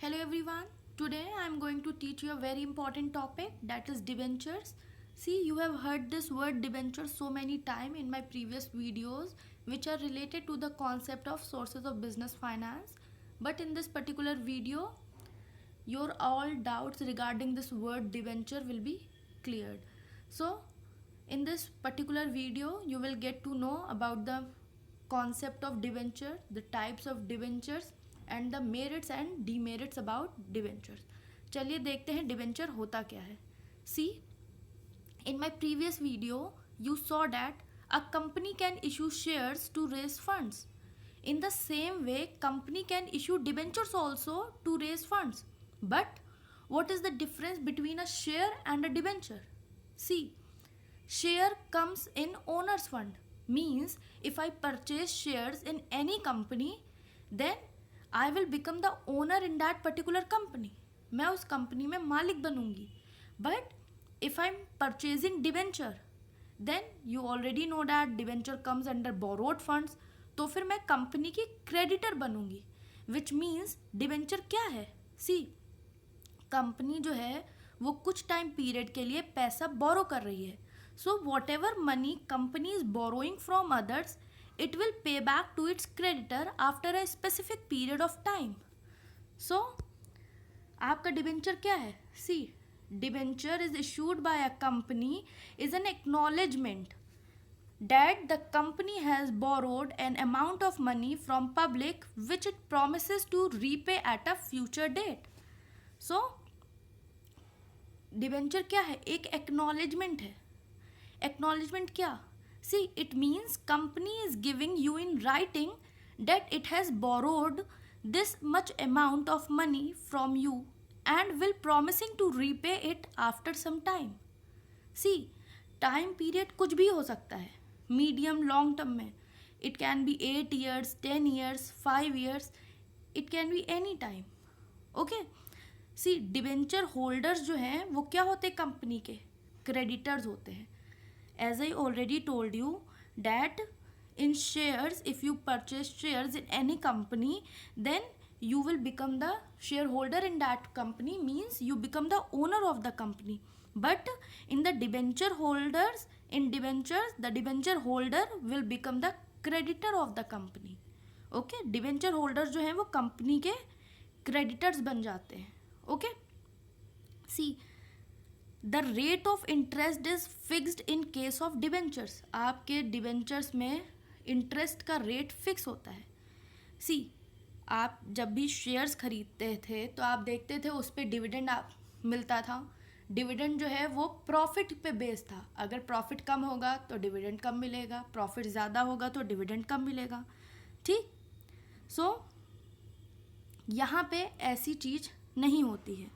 Hello everyone. Today I am going to teach you a very important topic, that is debentures. See, you have heard this word debenture so many times in my previous videos which are related to the concept of sources of business finance. But in this particular video, your all doubts regarding this word debenture will be cleared. So, in this particular video, you will get to know about the concept of debenture, the types of debentures and the merits and demerits about debentures. चलिए देखते हैं debenture होता क्या है. See, in my previous video, you saw that a company can issue shares to raise funds. In the same way, company can issue debentures also to raise funds. But what is the difference between a share and a debenture? See, share comes in owner's fund. Means if I purchase shares in any company, then I will become the owner in that particular company. मैं उस company में मालिक बनूंगी. But if I'm purchasing debenture, then you already know that debenture comes under borrowed funds. तो फिर मैं company की creditor बनूंगी. Which means debenture क्या है? See, कंपनी जो है वो कुछ टाइम पीरियड के लिए पैसा बोरो कर रही है. So what ever money company is borrowing from others, it will pay back to its creditor after a specific period of time. So, आपका डिबेंचर क्या है? See, debenture is issued by a company is an acknowledgement that the company has borrowed an amount of money from public which it promises to repay at a future date. So, debenture क्या है? एक acknowledgement है. Acknowledgement क्या? See, it means company is giving you in writing that it has borrowed this much amount of money from you and will promising to repay it after some time. See, time period कुछ भी हो सकता है, medium long term में. It can be 8 years, 10 years, 5 years. It can be any time. Okay? See, debenture holders जो हैं वो क्या होते हैं? कंपनी के क्रेडिटर्स होते हैं. As I already told you that in shares, if you purchase shares in any company, then you will become the shareholder in that company, means you become the owner of the company. But in the debenture holders, in debentures, the debenture holder will become the creditor of the company. Okay, debenture holders जो हैं वो company के creditors बन जाते हैं. Okay, see, the rate of interest is fixed in case of debentures. आपके debentures में interest का रेट फिक्स होता है. सी, आप जब भी शेयर्स खरीदते थे तो आप देखते थे उस पर डिविडेंड आप मिलता था. डिविडेंड जो है वो प्रॉफिट पे बेस था. अगर प्रॉफिट कम होगा तो डिविडेंड कम मिलेगा, प्रॉफिट ज़्यादा होगा तो डिविडेंड कम मिलेगा. ठीक. सो यहाँ पे ऐसी चीज़ नहीं होती है.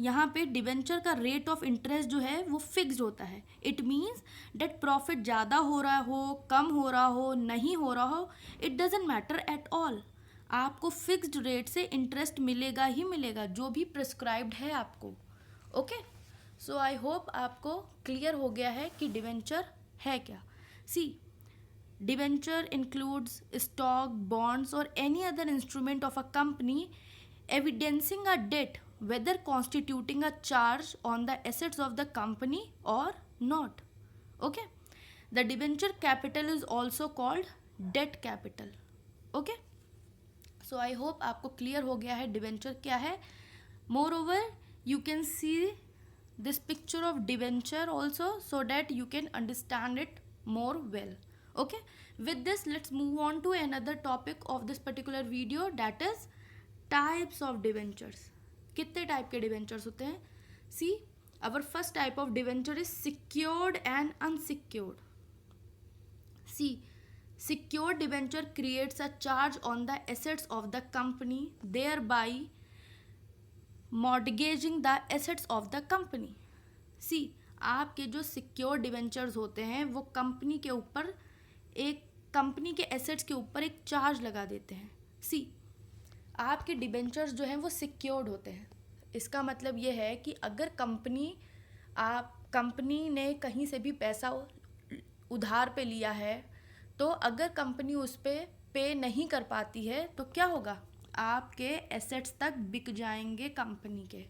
यहाँ पे डिबेंचर का रेट ऑफ इंटरेस्ट जो है वो फिक्स्ड होता है. इट मीन्स डेट प्रॉफिट ज़्यादा हो रहा हो, कम हो रहा हो, नहीं हो रहा हो, it doesn't matter at all. आपको फिक्स्ड रेट से इंटरेस्ट मिलेगा ही मिलेगा, जो भी प्रिस्क्राइब्ड है आपको. ओके, सो आई होप आपको क्लियर हो गया है कि डिबेंचर है क्या. See, debenture includes stock, bonds और any other instrument of a company evidencing a debt, whether constituting a charge on the assets of the company or not. Okay, the debenture capital is also called debt capital. Okay, so I hope आपको clear हो गया है debenture क्या है. Moreover, you can see this picture of debenture also so that you can understand it more well. Okay, with this let's move on to another topic of this particular video, that is types of debentures. कितने type के debentures होते हैं? See, our first type of debenture is secured and unsecured. See, secured debenture creates a charge on the assets of the company, thereby mortgaging the assets of the company. See, आपके जो secured debentures होते हैं वो company के ऊपर company के assets के ऊपर एक चार्ज लगा देते हैं. सी, आपके डिबेंचर्स जो हैं वो सिक्योर्ड होते हैं. इसका मतलब ये है कि अगर कंपनी ने कहीं से भी पैसा उधार पे लिया है, तो अगर कंपनी उस पर पे नहीं कर पाती है तो क्या होगा? आपके एसेट्स तक बिक जाएंगे कंपनी के।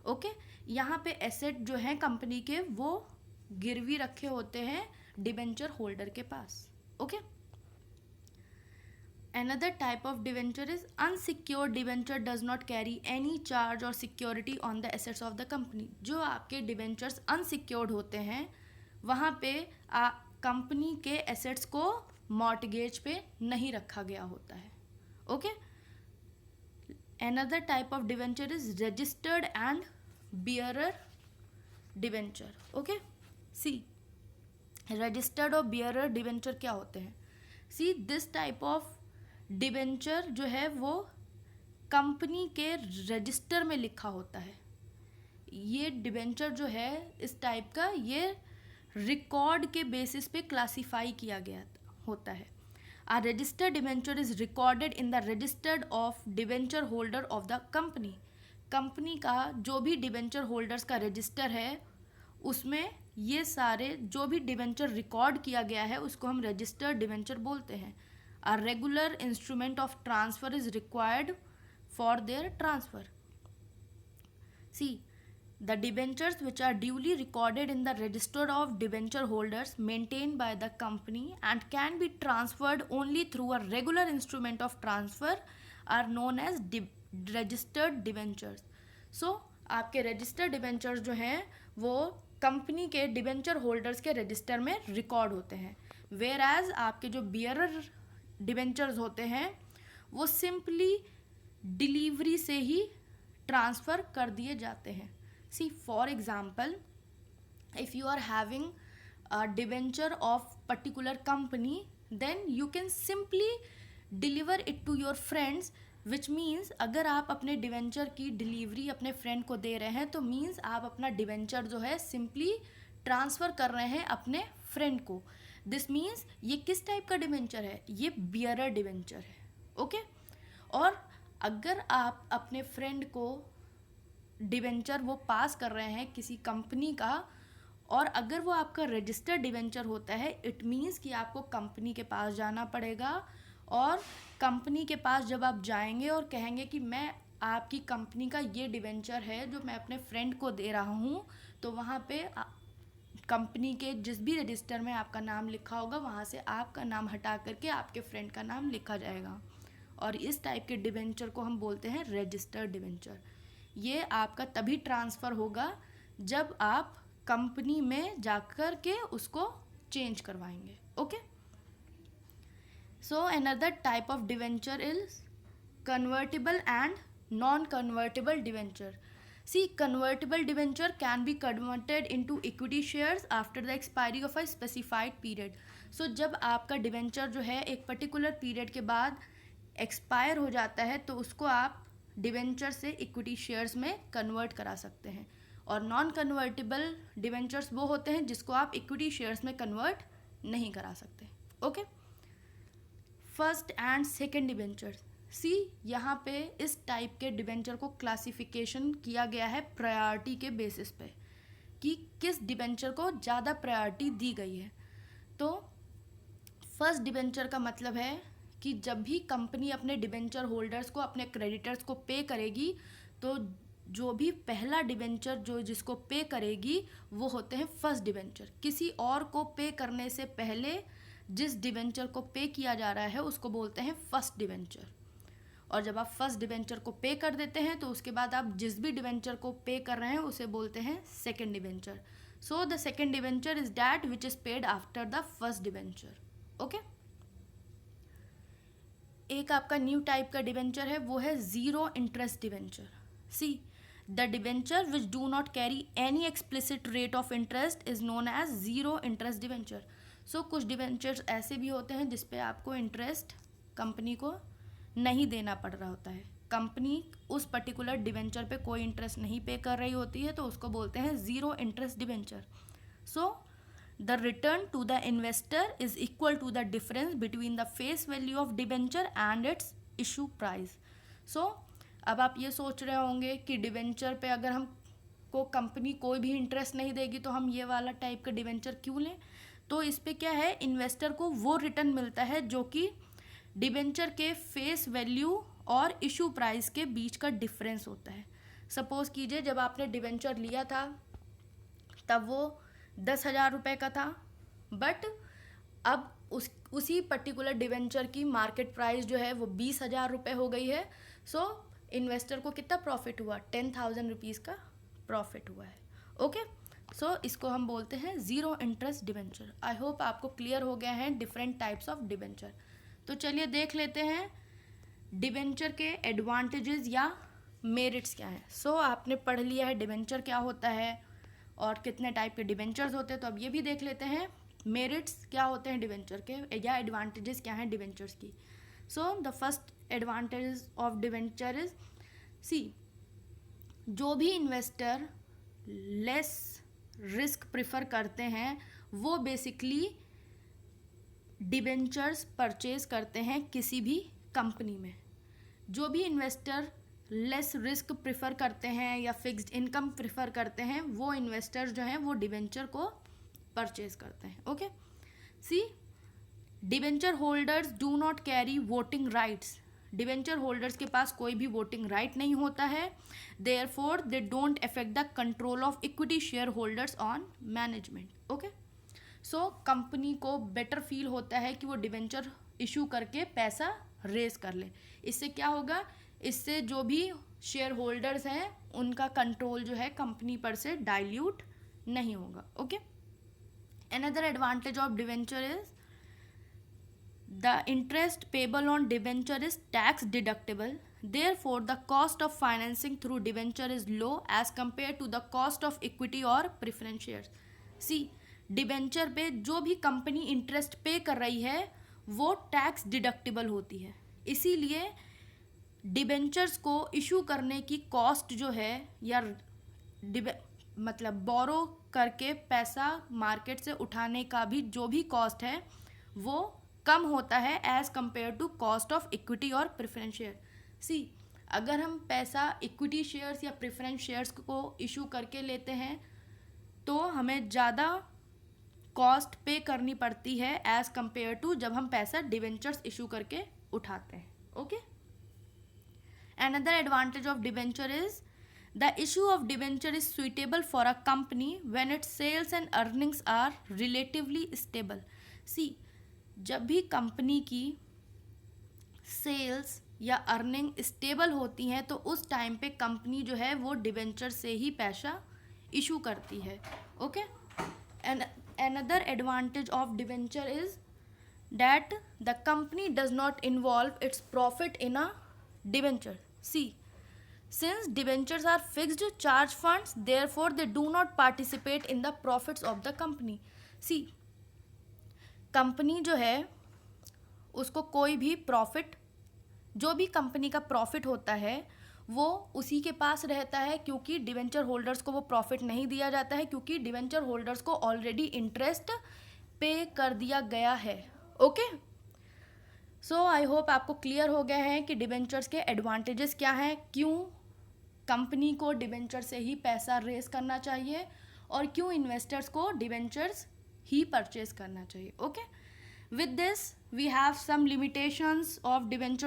ओके, यहाँ पे एसेट जो है कंपनी के वो गिरवी रखे होते हैं डिबेंचर होल्डर के पास। Okay, another type of debenture is unsecured debenture does not carry any charge or security on the assets of the company। जो आपके डिबेंचर्स अनसिक्योर्ड होते हैं वहाँ पे कंपनी के एसेट्स को मॉर्टगेज पे नहीं रखा गया होता है। Okay, another type of debenture is registered and bearer debenture। Okay, see registered और बियरर डिबेंचर क्या होते हैं? See this type of debenture जो है वो कंपनी के रजिस्टर में लिखा होता है। ये डिबेंचर जो है इस टाइप का, ये रिकॉर्ड के बेसिस पे क्लासिफाई किया गया होता है। A registered debenture is recorded in the registered of debenture holder of the company. Company का जो भी डिबेंचर होल्डर्स का रजिस्टर है उसमें ये सारे जो भी डिबेंचर रिकॉर्ड किया गया है उसको हम रजिस्टर्ड डिबेंचर बोलते हैं। A regular instrument of transfer is required for their transfer। See, the debentures which are duly recorded in the register of debenture holders maintained by the company and can be transferred only through a regular instrument of transfer are known as registered debentures। So, आपके registered debentures जो हैं वो company के debenture holders के register में record होते हैं, where as आपके जो बियरर डिबेंचर्स होते हैं वो सिंपली डिलीवरी से ही ट्रांसफ़र कर दिए जाते हैं। See for example, if you are having a debenture of particular company then you can simply deliver it to your friends, which means अगर आप अपने डिबेंचर की डिलीवरी अपने फ्रेंड को दे रहे हैं तो मीन्स आप अपना डिबेंचर जो है सिंपली ट्रांसफ़र कर रहे हैं अपने फ्रेंड को। दिस मीन्स ये किस टाइप का डिबेंचर है? ये बियरर डिबेंचर है। ओके, और अगर आप अपने फ्रेंड को डिबेंचर वो पास कर रहे हैं किसी कंपनी का और अगर वो आपका रजिस्टर्ड डिबेंचर होता है, इट मीन्स कि आपको कंपनी के पास जाना पड़ेगा और कंपनी के पास जब आप जाएंगे और कहेंगे कि मैं आपकी कंपनी का ये डिबेंचर है जो मैं अपने फ्रेंड को दे रहा हूँ, तो वहाँ पे कंपनी के जिस भी रजिस्टर में आपका नाम लिखा होगा वहाँ से आपका नाम हटा करके आपके फ्रेंड का नाम लिखा जाएगा और इस टाइप के डिबेंचर को हम बोलते हैं रजिस्टर्ड डिबेंचर। ये आपका तभी ट्रांसफ़र होगा जब आप कंपनी में जाकर के उसको चेंज करवाएंगे। Okay, so another type of debenture is convertible and non convertible debenture. See, convertible debenture can be converted into equity shares after the expiry of a specified period। So, जब आपका debenture जो है एक particular period के बाद expire हो जाता है तो उसको आप डिबेंचर से इक्विटी शेयर्स में कन्वर्ट करा सकते हैं। और नॉन कन्वर्टिबल डिबेंचर्स वो होते हैं जिसको आप इक्विटी शेयर्स में कन्वर्ट नहीं करा सकते। Okay, first and second debentures. See, यहाँ पे इस टाइप के डिबेंचर को क्लासिफिकेशन किया गया है प्रायोरिटी के बेसिस पे कि किस डिबेंचर को ज़्यादा प्रायोरिटी दी गई है। तो फर्स्ट डिबेंचर का मतलब है कि जब भी कंपनी अपने डिबेंचर होल्डर्स को, अपने क्रेडिटर्स को पे करेगी तो जो भी पहला डिबेंचर जो जिसको पे करेगी वो होते हैं फर्स्ट डिबेंचर। किसी और को पे करने से पहले जिस डिबेंचर को पे किया जा रहा है उसको बोलते हैं फर्स्ट डिबेंचर। और जब आप फर्स्ट डिबेंचर को पे कर देते हैं तो उसके बाद आप जिस भी डिबेंचर को पे कर रहे हैं उसे बोलते हैं second debenture. So the second debenture is that which is paid after the first debenture. Okay, एक आपका न्यू टाइप का डिबेंचर है वो है zero interest debenture. See, the debenture which do not carry any explicit rate of interest is known as zero interest debenture. So कुछ debentures ऐसे भी होते हैं जिसपे आपको इंटरेस्ट कंपनी को नहीं देना पड़ रहा होता है, कंपनी उस पर्टिकुलर डिबेंचर पे कोई इंटरेस्ट नहीं पे कर रही होती है तो उसको बोलते हैं zero interest debenture. So the return to the investor is equal to the difference between the face value of debenture and its issue price. So अब आप ये सोच रहे होंगे कि डिबेंचर पे अगर हम को कंपनी कोई भी इंटरेस्ट नहीं देगी तो हम ये वाला टाइप का डिबेंचर क्यों लें? तो इस पे क्या है, इन्वेस्टर को वो रिटर्न मिलता है जो कि डिबेंचर के फेस वैल्यू और इशू प्राइस के बीच का डिफरेंस होता है। सपोज कीजिए जब आपने डिबेंचर लिया था तब वो 10,000 रुपये का था, बट अब उसी पर्टिकुलर डिवेंचर की मार्केट प्राइस जो है वो 20,000 रुपये हो गई है। सो इन्वेस्टर को कितना प्रॉफिट हुआ? 10,000 रुपीज़ का प्रॉफिट हुआ है। ओके, सो इसको हम बोलते हैं ज़ीरो इंटरेस्ट डिवेंचर। आई होप आपको क्लियर हो गया है डिफरेंट टाइप्स ऑफ डिवेंचर। तो चलिए देख लेते हैं डिवेंचर के एडवांटेजेस या मेरिट्स क्या हैं। सो आपने पढ़ लिया है डिवेंचर क्या होता है और कितने टाइप के डिवेंचर्स होते हैं, तो अब ये भी देख लेते हैं मेरिट्स क्या होते हैं डिवेंचर के या एडवांटेजेस क्या हैं डिवेंचर्स की। So the first advantage of debenture is, see, जो भी इन्वेस्टर लेस रिस्क प्रिफर करते हैं वो बेसिकली डिवेंचर्स परचेज करते हैं किसी भी कंपनी में। जो भी इन्वेस्टर लेस रिस्क प्रिफर करते हैं या फिक्स्ड इनकम प्रिफर करते हैं वो इन्वेस्टर जो हैं वो डिवेंचर को परचेज करते हैं। Okay, see, debenture holders do not carry voting rights. Debenture holders के पास कोई भी वोटिंग राइट नहीं होता है। Therefore they don't affect the control of equity share holders on management. Okay, so company को बेटर फील होता है कि वो डिवेंचर इशू करके पैसा रेज कर ले। इससे क्या होगा? इससे जो भी शेयर होल्डर्स हैं उनका कंट्रोल जो है कंपनी पर से डाइल्यूट नहीं होगा। Okay, another advantage of debenture is the interest payable on debenture is tax deductible. Therefore the cost of financing through debenture is low as compared to the cost of equity or preference shares. See, debenture पे जो भी company interest पे कर रही है वो tax deductible होती है, इसीलिए डिबेंचर्स को इशू करने की कॉस्ट जो है या मतलब बोरो करके पैसा मार्केट से उठाने का भी जो भी कॉस्ट है वो कम होता है as compare to cost of equity और प्रेफरेंस शेयर। सी, अगर हम पैसा इक्विटी शेयर्स या प्रेफरेंस शेयर्स को इशू करके लेते हैं तो हमें ज़्यादा कॉस्ट पे करनी पड़ती है एज कंपेयर टू जब हम पैसा डिवेंचर्स इशू करके उठाते हैं। Okay, another advantage of debenture is the issue of debenture is suitable for a company when its sales and earnings are relatively stable. See, जब भी कंपनी की सेल्स या अर्निंग स्टेबल होती हैं तो उस टाइम पे कंपनी जो है वो डिवेंचर से ही पैसा इशू करती है। Okay, and another advantage of debenture is that the company does not involve its profit in a debenture. See, since debentures are fixed charge funds therefore they do not participate in the profits of the company. See, company जो है उसको कोई भी profit, जो भी company का profit होता है वो उसी के पास रहता है, क्योंकि डिवेंचर होल्डर्स को वो प्रॉफिट नहीं दिया जाता है क्योंकि डिवेंचर होल्डर्स को ऑलरेडी इंटरेस्ट पे कर दिया गया है। ओके, सो आई होप आपको क्लियर हो गया है कि डिवेंचर्स के एडवांटेजेस क्या हैं, क्यों कंपनी को डिवेंचर से ही पैसा रेज करना चाहिए और क्यों इन्वेस्टर्स को डिवेंचर्स ही परचेज करना चाहिए। Okay, with this we have some limitations of debenture